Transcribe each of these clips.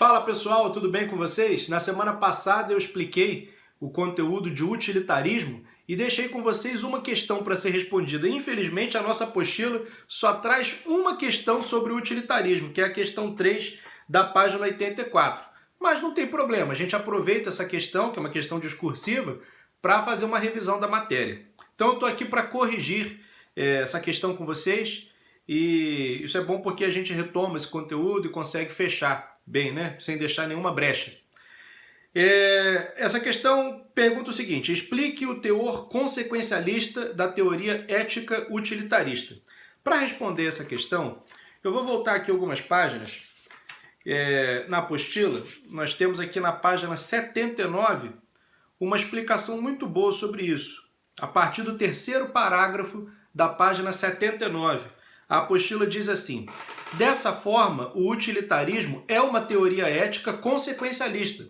Fala pessoal, tudo bem com vocês? Na semana passada eu expliquei o conteúdo de utilitarismo e deixei com vocês uma questão para ser respondida. Infelizmente a nossa apostila só traz uma questão sobre o utilitarismo, que é a questão 3 da página 84. Mas não tem problema, a gente aproveita essa questão, que é uma questão discursiva, para fazer uma revisão da matéria. Então eu estou aqui para corrigir essa questão com vocês e isso é bom porque a gente retoma esse conteúdo e consegue fechar bem, né? Sem deixar nenhuma brecha. Essa questão pergunta o seguinte: explique o teor consequencialista da teoria ética utilitarista. Para responder essa questão, eu vou voltar aqui algumas páginas. Na apostila, nós temos aqui na página 79 uma explicação muito boa sobre isso. A partir do terceiro parágrafo da página 79, a apostila diz assim: dessa forma, o utilitarismo é uma teoria ética consequencialista,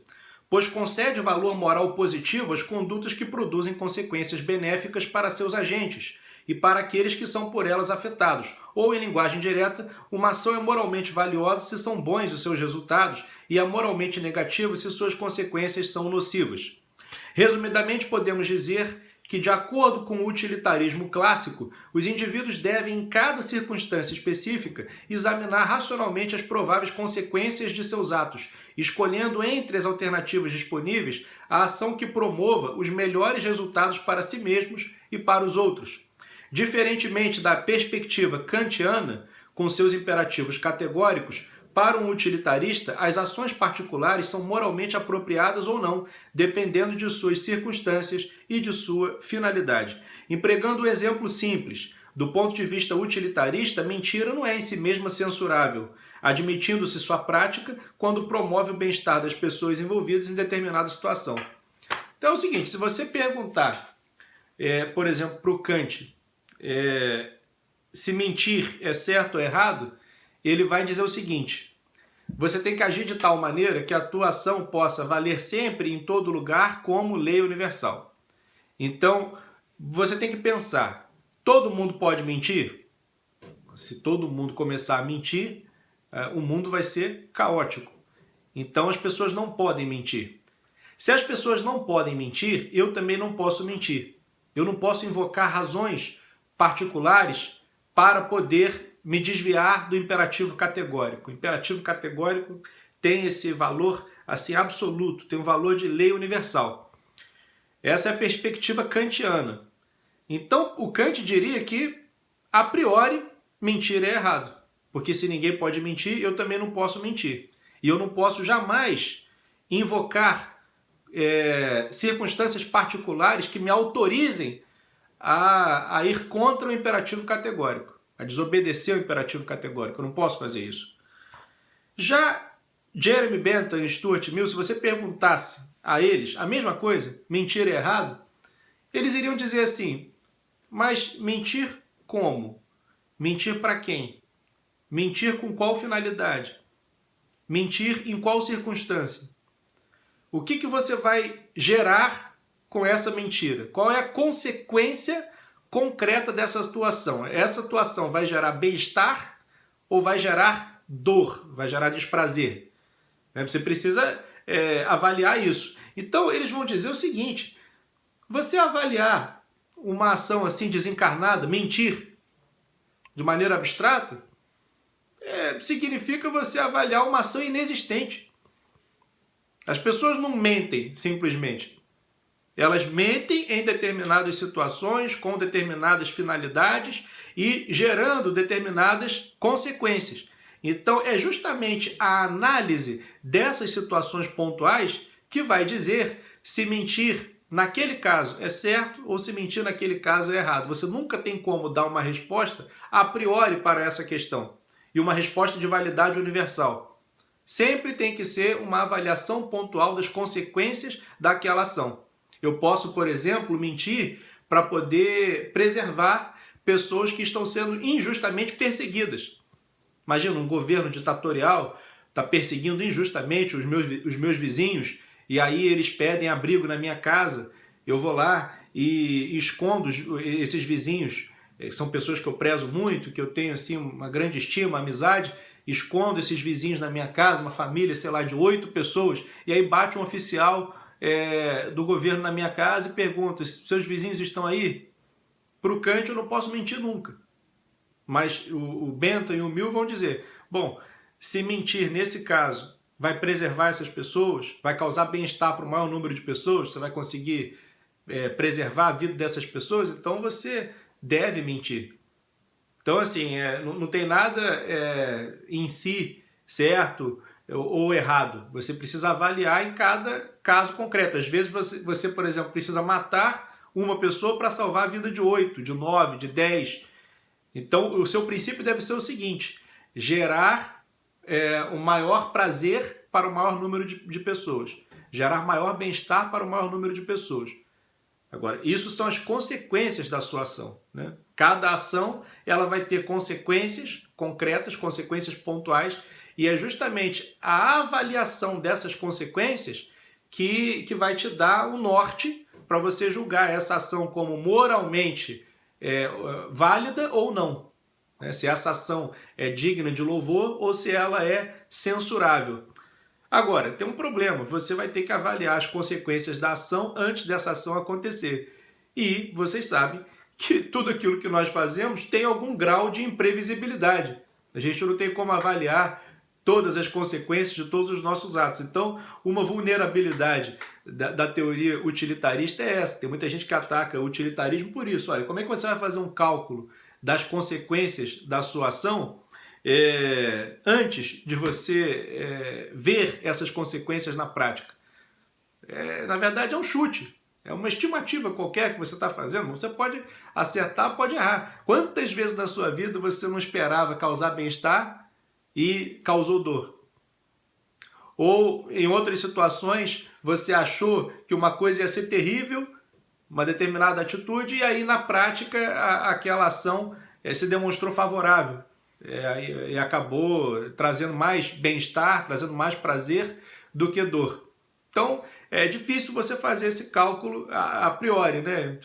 pois concede valor moral positivo às condutas que produzem consequências benéficas para seus agentes e para aqueles que são por elas afetados, ou, em linguagem direta, uma ação é moralmente valiosa se são bons os seus resultados e é moralmente negativa se suas consequências são nocivas. Resumidamente, podemos dizer que, de acordo com o utilitarismo clássico, os indivíduos devem, em cada circunstância específica, examinar racionalmente as prováveis consequências de seus atos, escolhendo entre as alternativas disponíveis a ação que promova os melhores resultados para si mesmos e para os outros. Diferentemente da perspectiva kantiana, com seus imperativos categóricos, para um utilitarista, as ações particulares são moralmente apropriadas ou não, dependendo de suas circunstâncias e de sua finalidade. Empregando um exemplo simples, do ponto de vista utilitarista, mentira não é em si mesma censurável, admitindo-se sua prática quando promove o bem-estar das pessoas envolvidas em determinada situação. Então é o seguinte, se você perguntar, por exemplo, para o Kant, se mentir é certo ou errado, ele vai dizer o seguinte: você tem que agir de tal maneira que a tua ação possa valer sempre, em todo lugar, como lei universal. Então, você tem que pensar, todo mundo pode mentir? Se todo mundo começar a mentir, o mundo vai ser caótico. Então, as pessoas não podem mentir. Se as pessoas não podem mentir, eu também não posso mentir. Eu não posso invocar razões particulares para poder me desviar do imperativo categórico. O imperativo categórico tem esse valor assim absoluto, tem um valor de lei universal. Essa é a perspectiva kantiana. Então, o Kant diria que, a priori, mentir é errado. Porque se ninguém pode mentir, eu também não posso mentir. E eu não posso jamais invocar circunstâncias particulares que me autorizem a ir contra o imperativo categórico, a desobedecer o imperativo categórico. Eu não posso fazer isso. Já Jeremy Bentham e Stuart Mill, se você perguntasse a eles a mesma coisa, mentir é errado, eles iriam dizer assim: mas mentir como? Mentir para quem? Mentir com qual finalidade? Mentir em qual circunstância? O que você vai gerar com essa mentira? Qual é a consequência concreta dessa atuação? Essa atuação vai gerar bem-estar ou vai gerar dor, vai gerar desprazer? Você precisa avaliar isso. Então eles vão dizer o seguinte: você avaliar uma ação assim desencarnada, mentir, de maneira abstrata, significa você avaliar uma ação inexistente. As pessoas não mentem simplesmente. Elas mentem em determinadas situações, com determinadas finalidades e gerando determinadas consequências. Então, é justamente a análise dessas situações pontuais que vai dizer se mentir naquele caso é certo ou se mentir naquele caso é errado. Você nunca tem como dar uma resposta a priori para essa questão e uma resposta de validade universal. Sempre tem que ser uma avaliação pontual das consequências daquela ação. Eu posso, por exemplo, mentir para poder preservar pessoas que estão sendo injustamente perseguidas. Imagina, um governo ditatorial está perseguindo injustamente os meus vizinhos e aí eles pedem abrigo na minha casa. Eu vou lá e escondo esses vizinhos, que são pessoas que eu prezo muito, que eu tenho assim, uma grande estima, amizade, escondo esses vizinhos na minha casa, uma família, sei lá, de 8 pessoas, e aí bate um oficial do governo na minha casa e pergunta: seus vizinhos estão aí? Para o Kant eu não posso mentir nunca. Mas o Bentham e o Mill vão dizer: bom, se mentir nesse caso vai preservar essas pessoas, vai causar bem-estar para o maior número de pessoas, você vai conseguir preservar a vida dessas pessoas, então você deve mentir. Então, assim, não tem nada em si certo ou errado. Você precisa avaliar em cada caso concreto. Às vezes você, por exemplo, precisa matar uma pessoa para salvar a vida de 8, de 9, de 10. Então, o seu princípio deve ser o seguinte: gerar o maior prazer para o maior número de pessoas. Gerar maior bem-estar para o maior número de pessoas. Agora, isso são as consequências da sua ação, né? Cada ação ela vai ter consequências concretas, consequências pontuais, e é justamente a avaliação dessas consequências que vai te dar o norte para você julgar essa ação como moralmente válida ou não, né? Se essa ação é digna de louvor ou se ela é censurável. Agora, tem um problema, você vai ter que avaliar as consequências da ação antes dessa ação acontecer. E vocês sabem que tudo aquilo que nós fazemos tem algum grau de imprevisibilidade. A gente não tem como avaliar todas as consequências de todos os nossos atos. Então, uma vulnerabilidade da teoria utilitarista é essa. Tem muita gente que ataca o utilitarismo por isso. Olha, como é que você vai fazer um cálculo das consequências da sua ação antes de você ver essas consequências na prática? Na verdade, é um chute. É uma estimativa qualquer que você está fazendo. Você pode acertar, pode errar. Quantas vezes na sua vida você não esperava causar bem-estar e causou dor? Ou, em outras situações, você achou que uma coisa ia ser terrível, uma determinada atitude, e aí, na prática, aquela ação se demonstrou favorável. E acabou trazendo mais bem-estar, trazendo mais prazer do que dor. Então, é difícil você fazer esse cálculo a priori, né?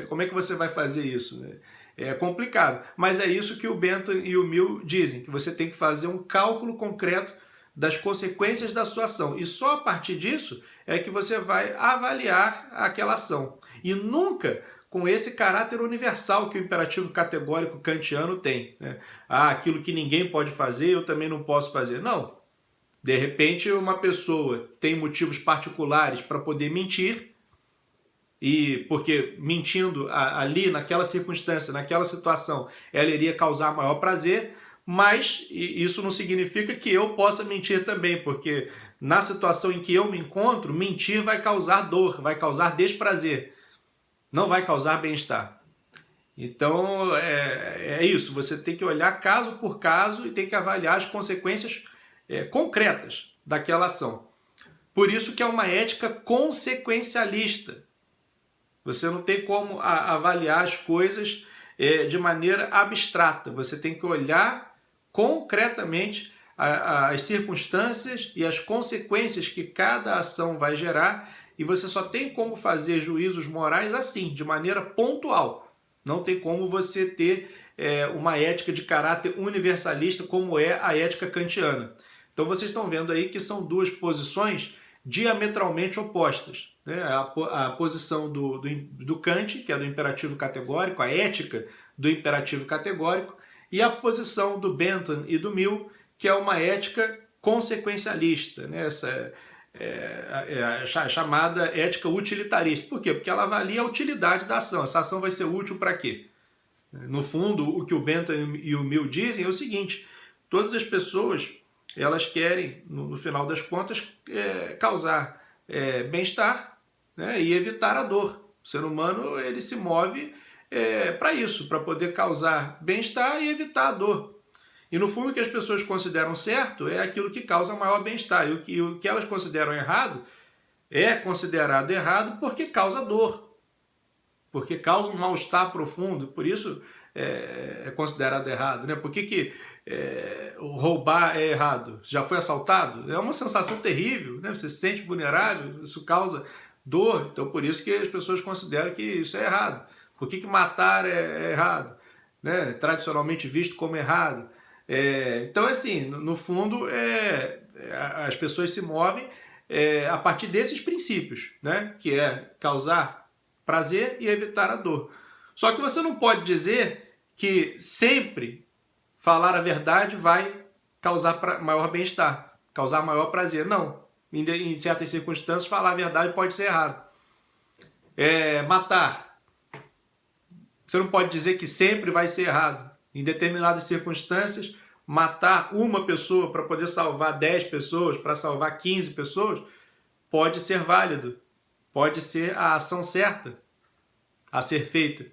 Como é que você vai fazer isso, né? É complicado, mas é isso que o Bentham e o Mill dizem, que você tem que fazer um cálculo concreto das consequências da sua ação. E só a partir disso é que você vai avaliar aquela ação. E nunca com esse caráter universal que o imperativo categórico kantiano tem, né? Aquilo que ninguém pode fazer, eu também não posso fazer. Não. De repente, uma pessoa tem motivos particulares para poder mentir, e porque mentindo ali, naquela circunstância, naquela situação, ela iria causar maior prazer, mas isso não significa que eu possa mentir também, porque na situação em que eu me encontro, mentir vai causar dor, vai causar desprazer, não vai causar bem-estar. Então, é isso, você tem que olhar caso por caso e tem que avaliar as consequências concretas daquela ação. Por isso que é uma ética consequencialista. Você não tem como avaliar as coisas de maneira abstrata. Você tem que olhar concretamente as circunstâncias e as consequências que cada ação vai gerar, e você só tem como fazer juízos morais assim, de maneira pontual. Não tem como você ter uma ética de caráter universalista como é a ética kantiana. Então vocês estão vendo aí que são duas posições diametralmente opostas, né? A posição do Kant, que é do imperativo categórico, a ética do imperativo categórico, e a posição do Bentham e do Mill, que é uma ética consequencialista, né? A chamada ética utilitarista. Por quê? Porque ela avalia a utilidade da ação. Essa ação vai ser útil para quê? No fundo, o que o Bentham e o Mill dizem é o seguinte: todas as pessoas elas querem, no final das contas, causar bem-estar, né, e evitar a dor. O ser humano ele se move para isso, para poder causar bem-estar e evitar a dor. E no fundo o que as pessoas consideram certo é aquilo que causa maior bem-estar. E o que elas consideram errado é considerado errado porque causa dor, porque causa um mal-estar profundo. Por isso é considerado errado, né? Por que roubar é errado? Já foi assaltado? É uma sensação terrível, né? Você se sente vulnerável, isso causa dor. Então por isso que as pessoas consideram que isso é errado. Por que matar é errado, né? Tradicionalmente visto como errado. Então, assim, no fundo, as pessoas se movem a partir desses princípios, né? Que é causar prazer e evitar a dor. Só que você não pode dizer que sempre falar a verdade vai causar maior bem-estar, causar maior prazer. Não. Em certas circunstâncias, falar a verdade pode ser errado. Matar. Você não pode dizer que sempre vai ser errado. Em determinadas circunstâncias, matar uma pessoa para poder salvar 10 pessoas, para salvar 15 pessoas, pode ser válido. Pode ser a ação certa a ser feita.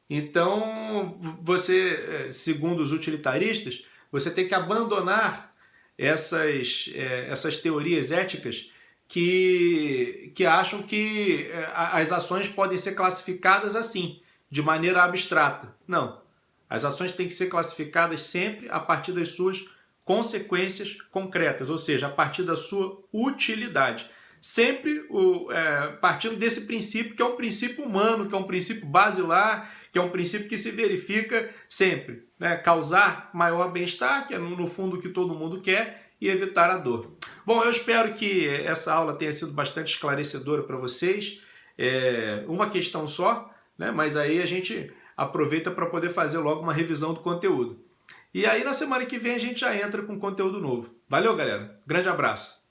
Então, você, segundo os utilitaristas, você tem que abandonar essas teorias éticas que acham que as ações podem ser classificadas assim, de maneira abstrata. Não. As ações têm que ser classificadas sempre a partir das suas consequências concretas, ou seja, a partir da sua utilidade. Sempre partindo desse princípio, que é um princípio humano, que é um princípio basilar, que é um princípio que se verifica sempre, né? Causar maior bem-estar, que é no fundo o que todo mundo quer, e evitar a dor. Bom, eu espero que essa aula tenha sido bastante esclarecedora para vocês. Uma questão só, né? Mas aí a gente aproveita para poder fazer logo uma revisão do conteúdo. E aí na semana que vem a gente já entra com conteúdo novo. Valeu, galera. Grande abraço.